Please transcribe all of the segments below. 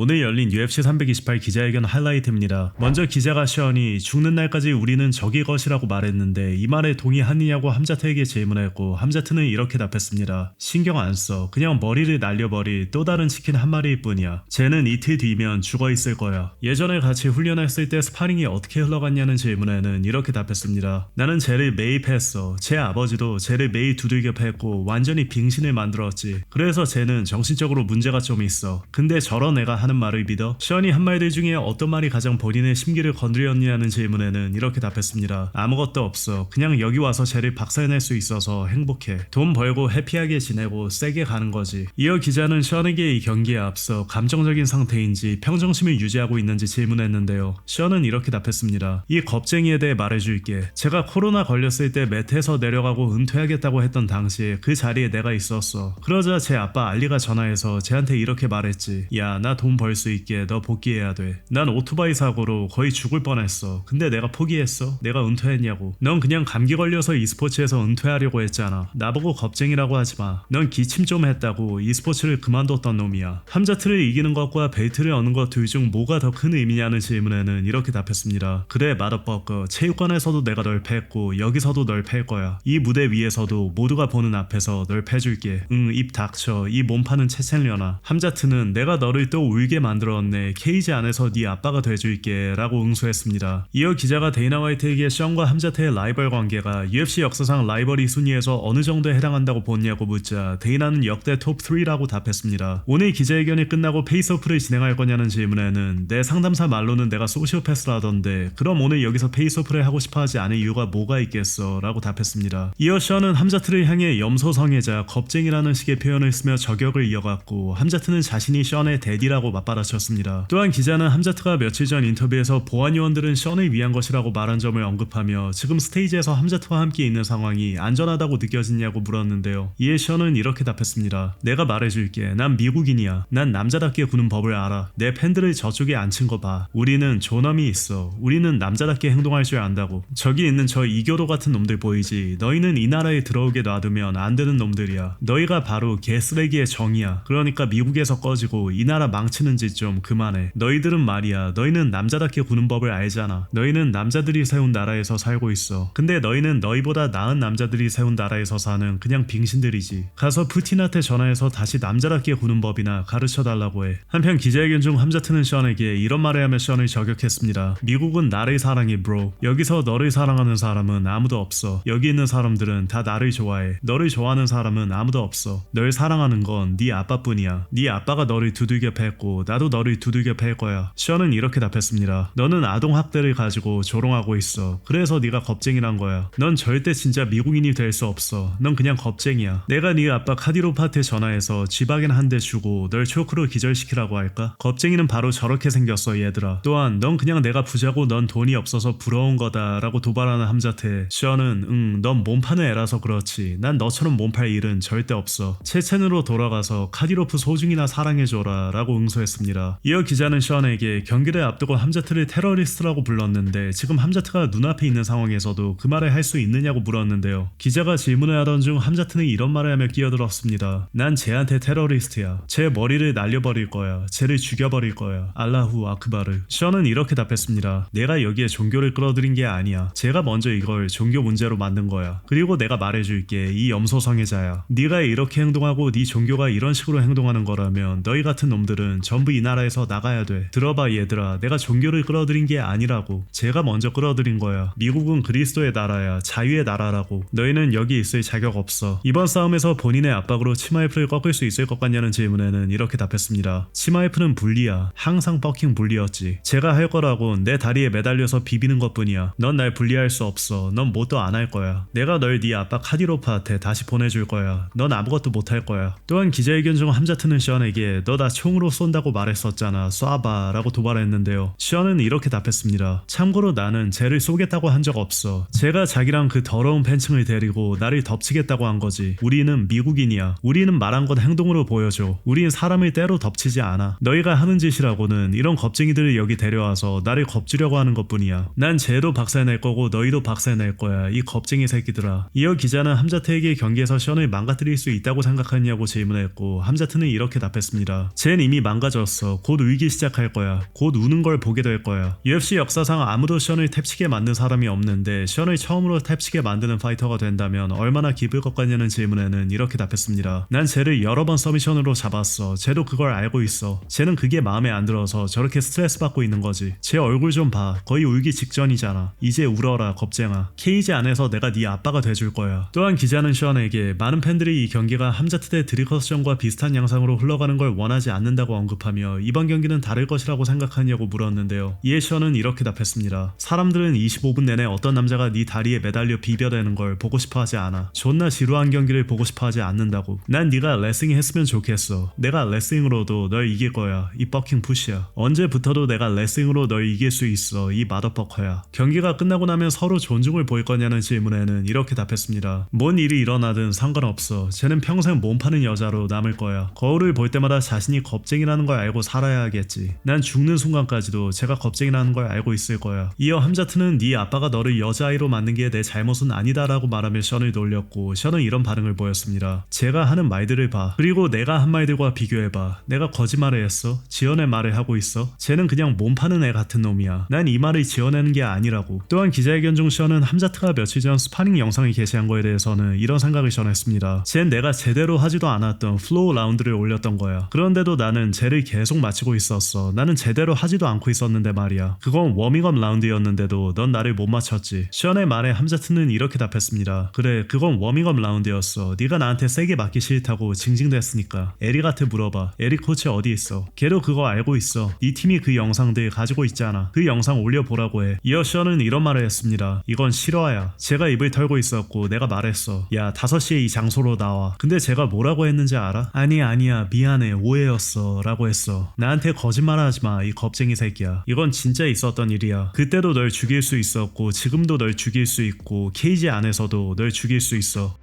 오늘 열린 UFC 328 기자회견 하이라이트입니다. 먼저 기자가 션이 죽는 날까지 우리는 적이 것이라고 말했는데 이 말에 동의하느냐고 함자트에게 질문했고 함자트는 이렇게 답했습니다. 신경 안 써. 그냥 머리를 날려버릴 또 다른 치킨 한 마리일 뿐이야. 쟤는 이틀 뒤면 죽어 있을 거야. 예전에 같이 훈련했을 때 스파링이 어떻게 흘러갔냐는 질문에는 이렇게 답했습니다. 나는 쟤를 매일 패했어. 제 아버지도 쟤를 매일 두들겨 패했고 완전히 빙신을 만들었지. 그래서 쟤는 정신적으로 문제가 좀 있어. 근데 저런 애가 하는 말을 믿어? 션이 한 말들 중에 어떤 말이 가장 본인의 심기를 건드렸냐는 질문에는 이렇게 답했습니다. 아무것도 없어. 그냥 여기 와서 쟤를 박살낼 수 있어서 행복해. 돈 벌고 해피하게 지내고 세게 가는 거지. 이어 기자는 션에게 이 경기에 앞서 감정적인 상태인지 평정심을 유지하고 있는지 질문했는데요. 션은 이렇게 답했습니다. 이 겁쟁이에 대해 말해줄게. 제가 코로나 걸렸을 때 매트에서 내려가고 은퇴하겠다고 했던 당시에 그 자리에 내가 있었어. 그러자 제 아빠 알리가 전화해서 쟤한테 이렇게 말했지. 야, 나 돈 벌 수 있게 너 복귀해야 돼. 난 오토바이 사고로 거의 죽을 뻔했어. 근데 내가 포기했어? 내가 은퇴했냐고. 넌 그냥 감기 걸려서 e스포츠에서 은퇴하려고 했잖아. 나보고 겁쟁이라고 하지마. 넌 기침 좀 했다고 e스포츠를 그만뒀던 놈이야. 함자트를 이기는 것과 벨트를 얻는 것 둘 중 뭐가 더 큰 의미냐는 질문에는 이렇게 답했습니다. 그래 마더버거. 체육관에서도 내가 널 패했고 여기서도 널 패일 거야. 이 무대 위에서도 모두가 보는 앞에서 널 패줄게. 입 닥쳐. 이 몸파는 채sel려나. 함자트는 내가 너를 또 울게 만들었네. 케이지 안에서 네 아빠가 돼줄게 라고 응수했습니다. 이어 기자가 데이나 화이트에게 션과 함자트의 라이벌 관계가 UFC 역사상 라이벌이 순위에서 어느 정도에 해당한다고 보냐고 묻자 데이나는 역대 톱3라고 답했습니다. 오늘 기자회견이 끝나고 페이스오프를 진행할 거냐는 질문에는 내 상담사 말로는 내가 소시오패스라던데 그럼 오늘 여기서 페이스오프를 하고 싶어하지 않을 이유가 뭐가 있겠어 라고 답했습니다. 이어 션은 함자트를 향해 염소성애자 겁쟁이라는 식의 표현을 쓰며 저격을 이어갔고 함자트는 자신이 션의 데디라고 맞받아쳤습니다. 또한 기자는 함자트가 며칠 전 인터뷰에서 보안요원들은 션을 위한 것이라고 말한 점을 언급하며 지금 스테이지에서 함자트와 함께 있는 상황이 안전하다고 느껴지냐고 물었는데요. 이에 션은 이렇게 답했습니다. 내가 말해줄게. 난 미국인이야. 난 남자답게 구는 법을 알아. 내 팬들을 저쪽에 앉힌 거 봐. 우리는 존엄이 있어. 우리는 남자답게 행동할 줄 안다고. 저기 있는 저 이교도 같은 놈들 보이지? 너희는 이 나라에 들어오게 놔두면 안 되는 놈들이야. 너희가 바로 개쓰레기의 정이야. 그러니까 미국에서 꺼지고 이 나라 망치는 짓 좀 그만해. 너희들은 말이야. 너희는 남자답게 구는 법을 알잖아. 너희는 남자들이 세운 나라에서 살고 있어. 근데 너희는 너희보다 나은 남자들이 세운 나라에서 사는 그냥 빙신들이지. 가서 푸틴한테 전화해서 다시 남자답게 구는 법이나 가르쳐달라고 해. 한편 기자회견 중 함자트는 션에게 이런 말을 하며 션을 저격했습니다. 미국은 나를 사랑해 브로. 여기서 너를 사랑하는 사람은 아무도 없어. 여기 있는 사람들은 다 나를 좋아해. 너를 좋아하는 사람은 아무도 없어. 널 사랑하는 건 네 아빠뿐이야. 네 아빠가 너를 두들겨 패했고 나도 너를 두들겨 패일 거야. 션은 이렇게 답했습니다. 너는 아동학대를 가지고 조롱하고 있어. 그래서 네가 겁쟁이란 거야. 넌 절대 진짜 미국인이 될 수 없어. 넌 그냥 겁쟁이야. 내가 네 아빠 카디로프한테 전화해서 쥐박이나 한 대 주고 널 초크로 기절시키라고 할까? 겁쟁이는 바로 저렇게 생겼어 얘들아. 또한 넌 그냥 내가 부자고 넌 돈이 없어서 부러운 거다 라고 도발하는 함자트에 션은 넌 몸파는 애라서 그렇지. 난 너처럼 몸팔 일은 절대 없어. 체첸으로 돌아가서 카디로프 소중이나 사랑해줘라 라고 응수했습니다. 이어 기자는 션에게 경기를 앞두고 함자트를 테러리스트라고 불렀는데 지금 함자트가 눈앞에 있는 상황에서도 그 말을 할 수 있느냐고 물었는데요. 기자가 질문을 하던 중 함자트는 이런 말을 하며 끼어들었습니다. 난 쟤한테 테러리스트야. 쟤 머리를 날려버릴 거야. 쟤를 죽여버릴 거야. 알라후 아크바르. 션은 이렇게 답했습니다. 내가 여기에 종교를 끌어들인 게 아니야. 쟤가 먼저 이걸 종교 문제로 만든 거야. 그리고 내가 말해줄게. 이 염소성애자야. 네가 이렇게 행동하고 네 종교가 이런 식으로 행동하는 거라면 너희 같은 놈들은 전부 이 나라에서 나가야 돼. 들어봐 얘들아. 내가 종교를 끌어들인 게 아니라고. 쟤가 먼저 끌어들인 거야. 미국은 그리스도의 나라야. 자유의 나라라고. 너희는 여기 있을 자격 없어. 이번 싸움에서 본인의 압박으로 치마이프를 꺾을 수 있을 것 같냐는 질문에는 이렇게 답했습니다. 치마이프는 불리야. 항상 버킹 불리였지. 제가 할 거라곤 내 다리에 매달려서 비비는 것뿐이야. 넌 날 분리할 수 없어. 넌 뭣도 안 할 거야. 내가 널 네 아빠 카디로프한테 다시 보내줄 거야. 넌 아무것도 못 할 거야. 또한 기자회견 중 함자트는 션에게 너 나 총으로 쏜다고 말했었잖아. 쏴봐 라고 도발했는데요. 션은 이렇게 답했습니다. 참고로 나는 쟤를 쏘겠다고 한 적 없어. 쟤가 자기랑 그 더러운 팬층을 데리고 나를 덮치겠다고 한 거지. 우리는 미국인이야. 우리는 말한 건 행동으로 보여줘. 우린 사람을 때로 덮치지 않아. 너희가 하는 짓이라고는 이런 겁쟁이들을 여기 데려와서 나를 겁주려고 하는 것뿐이야. 난 쟤도 박살낼 거고 너희도 박살낼 거야. 이 겁쟁이 새끼들아. 이어 기자는 함자트에게 경기에서 션을 망가뜨릴 수 있다고 생각하냐고 질문했고 함자트는 이렇게 답했습니다. 쟤는 이미 망가뜨 망가졌어. 곧 울기 시작할 거야. 곧 우는 걸 보게 될 거야. UFC 역사상 아무도 션을 탭치게 만든 사람이 없는데 션을 처음으로 탭치게 만드는 파이터가 된다면 얼마나 기쁠 것 같냐는 질문에는 이렇게 답했습니다. 난 쟤를 여러 번 서미션으로 잡았어. 쟤도 그걸 알고 있어. 쟤는 그게 마음에 안 들어서 저렇게 스트레스 받고 있는 거지. 쟤 얼굴 좀 봐. 거의 울기 직전이잖아. 이제 울어라 겁쟁아. 케이지 안에서 내가 네 아빠가 돼줄 거야. 또한 기자는 션에게 많은 팬들이 이 경기가 함자트 대 드리커스전과 비슷한 양상으로 흘러가는 걸 원하지 않는다고 언급하며 이번 경기는 다를 것이라고 생각하냐고 물었는데요. 이에 션은 이렇게 답했습니다. 사람들은 25분 내내 어떤 남자가 네 다리에 매달려 비벼대는 걸 보고 싶어 하지 않아. 존나 지루한 경기를 보고 싶어 하지 않는다고. 난 네가 레슬링 했으면 좋겠어. 내가 레슬링으로도 널 이길 거야. 이 버킹 푸시야. 언제부터도 내가 레슬링으로 널 이길 수 있어. 이 마더버커야. 경기가 끝나고 나면 서로 존중을 보일 거냐는 질문에는 이렇게 답했습니다. 뭔 일이 일어나든 상관없어. 쟤는 평생 몸 파는 여자로 남을 거야. 거울을 볼 때마다 자신이 겁쟁이라는 걸 알고 살아야 하겠지. 난 죽는 순간까지도 제가 겁쟁이라는 걸 알고 있을 거야. 이어 함자트는 네 아빠가 너를 여자아이로 만든 게 내 잘못은 아니다라고 말하며 션을 놀렸고 션은 이런 반응을 보였습니다. 제가 하는 말들을 봐. 그리고 내가 한 말들과 비교해봐. 내가 거짓말을 했어? 지어낼 말을 하고 있어? 쟤는 그냥 몸 파는 애 같은 놈이야. 난 이 말을 지어내는 게 아니라고. 또한 기자회견 중 션은 함자트가 며칠 전 스파링 영상을 게시한 거에 대해서는 이런 생각을 전했습니다. 쟨 내가 제대로 하지도 않았던 플로우 라운드를 올렸던 거야. 그런데도 나는 쟤를 계속 맞추고 있었어. 나는 제대로 하지도 않고 있었는데 말이야. 그건 워밍업 라운드였는데도 넌 나를 못 맞췄지. 션의 말에 함자트는 이렇게 답했습니다. 그래, 그건 워밍업 라운드였어. 네가 나한테 세게 맞기 싫다고 징징댔으니까. 에릭한테 물어봐. 에릭 코치 어디 있어? 걔도 그거 알고 있어. 네 팀이 그 영상들 가지고 있잖아. 그 영상 올려보라고 해. 이어 션은 이런 말을 했습니다. 이건 실화야. 제가 입을 털고 있었고 내가 말했어. 야, 5시에 이 장소로 나와. 근데 제가 뭐라고 했는지 알아? 아니야 미안해 오해였어 라고 했어. 나한테 거짓말하지 마 이 겁쟁이 새끼야. 이건 진짜 있었던 일이야. 그때도 널 죽일 수 있었고 지금도 널 죽일 수 있고 케이지 안에서도 널 죽일 수 있어.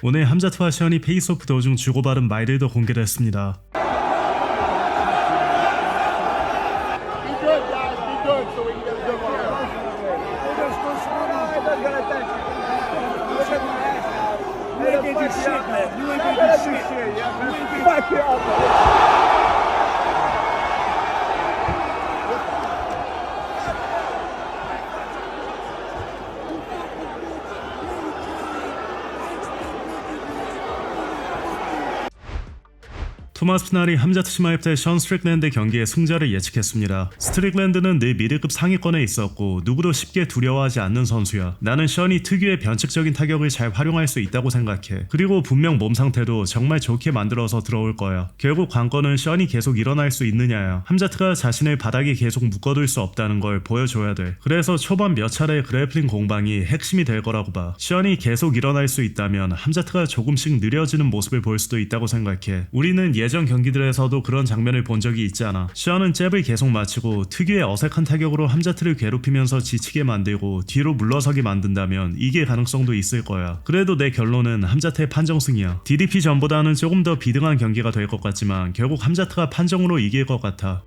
오늘 함자트와 션이 페이스오프 도중 주고받은 말들도 공개를 했습니다. 토마스 피날이 함자트 시마이프 대 션 스트릭랜드 경기의 승자를 예측했습니다. 스트릭랜드는 늘 미드급 상위권에 있었고 누구도 쉽게 두려워하지 않는 선수야. 나는 션이 특유의 변칙적인 타격을 잘 활용할 수 있다고 생각해. 그리고 분명 몸 상태도 정말 좋게 만들어서 들어올 거야. 결국 관건은 션이 계속 일어날 수 있느냐야. 함자트가 자신을 바닥에 계속 묶어둘 수 없다는 걸 보여줘야 돼. 그래서 초반 몇 차례 그래플링 공방이 핵심이 될 거라고 봐. 션이 계속 일어날 수 있다면 함자트가 조금씩 느려지는 모습을 볼 수도 있다고 생각해. 우리는 예전 경기들에서도 그런 장면을 본 적이 있잖아. 션은 잽을 계속 맞추고 특유의 어색한 타격으로 함자트를 괴롭히면서 지치게 만들고 뒤로 물러서게 만든다면 이길 가능성도 있을 거야. 그래도 내 결론은 함자트의 판정승이야. DDP 전보다는 조금 더 비등한 경기가 될 것 같지만 결국 함자트가 판정으로 이길 것 같아.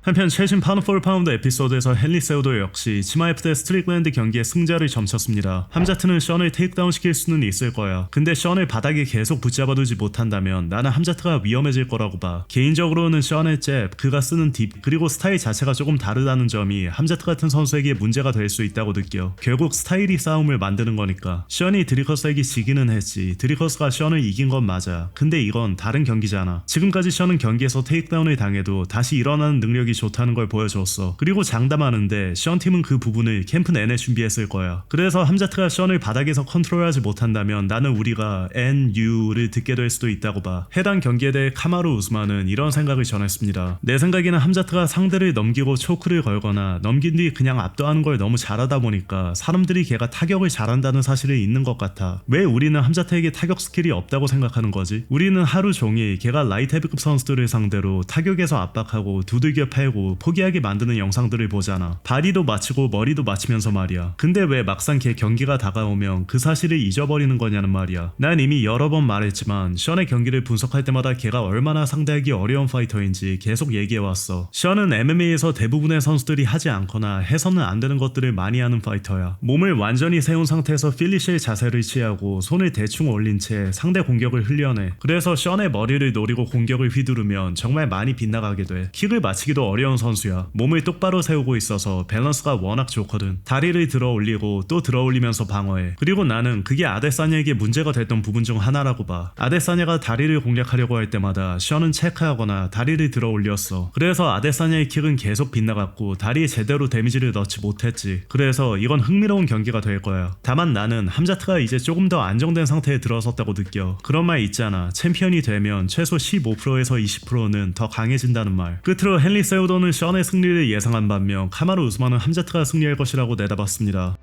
한편 최신 파운드 포 파운드 에피소드에서 헨리 세우도 역시 치마이프 대 스트릭랜드 경기의 승자를 점쳤습니다. 함자트는 션을 테이크다운 시킬 수는 있을 거야. 근데 션을 바닥에 계속 붙잡아두지 못한다면 나는 함자트가 위험해질 거라고 봐. 개인적으로는 션의 잽, 그가 쓰는 딥, 그리고 스타일 자체가 조금 다르다는 점이 함자트 같은 선수에게 문제가 될 수 있다고 느껴. 결국 스타일이 싸움을 만드는 거니까. 션이 드리커스에게 지기는 했지. 드리커스가 션을 이긴 건 맞아. 근데 이건 다른 경기잖아. 지금까지 션은 경기에서 테이크다운을 당해도 다시 일어나는 능력이 좋다는 걸 보여줬어. 그리고 장담하는데 션 팀은 그 부분을 캠프 내내 준비했을 거야. 그래서 함자트가 션을 바닥에서 컨트롤하지 못한다면 나는 우리가 NU를 듣게 될 수도 있다고 봐. 해당 경기에 대해 카마루 우스만은 이런 생각을 전했습니다. 내 생각에는 함자트가 상대를 넘기고 초크를 걸거나 넘긴 뒤 그냥 압도하는 걸 너무 잘하다 보니까 사람들이 걔가 타격을 잘한다는 사실을 잊는 것 같아. 왜 우리는 함자트에게 타격 스킬이 없다고 생각하는 거지? 우리는 하루 종일 걔가 라이트 헤비급 선수들을 상대로 타격에서 압박하고 두들겨 팔고 포기하게 만드는 영상들을 보잖아. 바디도 맞추고 머리도 맞추면서 말이야. 근데 왜 막상 걔 경기가 다가오면 그 사실을 잊어버리는 거냐는 말이야. 난 이미 여러 번 말했지만 션의 경기를 분석할 때마다 걔가 얼마나 상대하기 어려운 파이터인지 계속 얘기해왔어. 션은 MMA에서 대부분의 선수들이 하지 않거나 해서는 안 되는 것들을 많이 하는 파이터야. 몸을 완전히 세운 상태에서 필리시의 자세를 취하고 손을 대충 올린 채 상대 공격을 흘려내. 그래서 션의 머리를 노리고 공격을 휘두르면 정말 많이 빗나가게 돼. 킥을 맞히기도 어려운 선수야. 몸을 똑바로 세우고 있어서 밸런스가 워낙 좋거든. 다리를 들어 올리고 또 들어 올리면서 방어해. 그리고 나는 그게 아데사냐에게 문제가 됐던 부분 중 하나라고 봐. 아데사냐가 다리를 공략하려고 할 때마다 션은 체크하거나 다리를 들어 올렸어. 그래서 아데사냐의 킥은 계속 빗나갔고 다리에 제대로 데미지를 넣지 못했지. 그래서 이건 흥미로운 경기가 될 거야. 다만 나는 함자트가 이제 조금 더 안정된 상태에 들어섰다고 느껴. 그런 말 있잖아. 챔피언이 되면 최소 15%에서 20%는 더 강해진다는 말. 끝으로 헨리 세우더는 션의 승리를 예상한 반면 카마루 우스만은 함자트가 승리할 것이라고 내다봤습니다.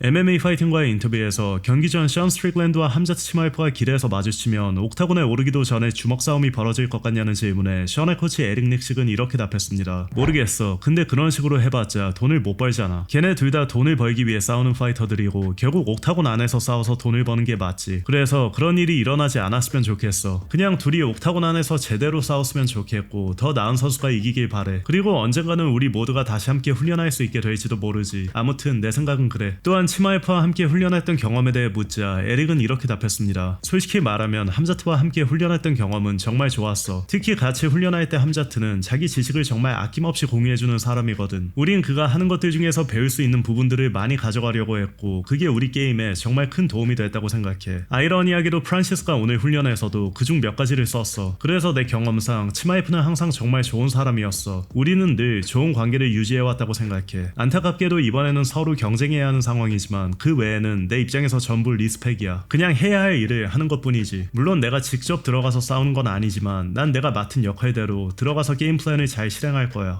MMA 파이팅과의 인터뷰에서 경기 전 션 스트릭랜드와 함자트 치마이프가 길에서 마주치면 옥타곤에 오르기도 전에 주먹 싸움이 벌어질 것 같냐는 질문에 션의 코치 에릭 닉식은 이렇게 답했습니다. 모르겠어. 근데 그런 식으로 해봤자 돈을 못 벌잖아. 걔네 둘 다 돈을 벌기 위해 싸우는 파이터들이고 결국 옥타곤 안에서 싸워서 돈을 버는 게 맞지. 그래서 그런 일이 일어나지 않았으면 좋겠어. 그냥 둘이 옥타곤 안에서 제대로 싸웠으면 좋겠고 더 나은 선수가 이기길 바래. 그리고 언젠가는 우리 모두가 다시 함께 훈련할 수 있게 될지도 모르지. 아무튼 내 생각은 그래. 또한 치마이프와 함께 훈련했던 경험에 대해 묻자 에릭은 이렇게 답했습니다. 솔직히 말하면 함자트와 함께 훈련했던 경험은 정말 좋았어. 특히 같이 훈련할 때 함자트는 자기 지식을 정말 아낌없이 공유해주는 사람이거든. 우린 그가 하는 것들 중에서 배울 수 있는 부분들을 많이 가져가려고 했고 그게 우리 게임에 정말 큰 도움이 됐다고 생각해. 아이러니하게도 프란시스가 오늘 훈련에서도 그중 몇 가지를 썼어. 그래서 내 경험상 치마이프는 항상 정말 좋은 사람이었어. 우리는 늘 좋은 관계를 유지해왔다고 생각해. 안타깝게도 이번에는 서로 경쟁해야 하는 상황이지만 그 외에는 내 입장에서 전부 리스펙이야. 그냥 해야 할 일을 하는 것뿐이지. 물론 내가 직접 들어가서 싸우는 건 아니지만 난 내가 맡은 역할대로 들어가서 게임 플랜을 잘 실행할 거야.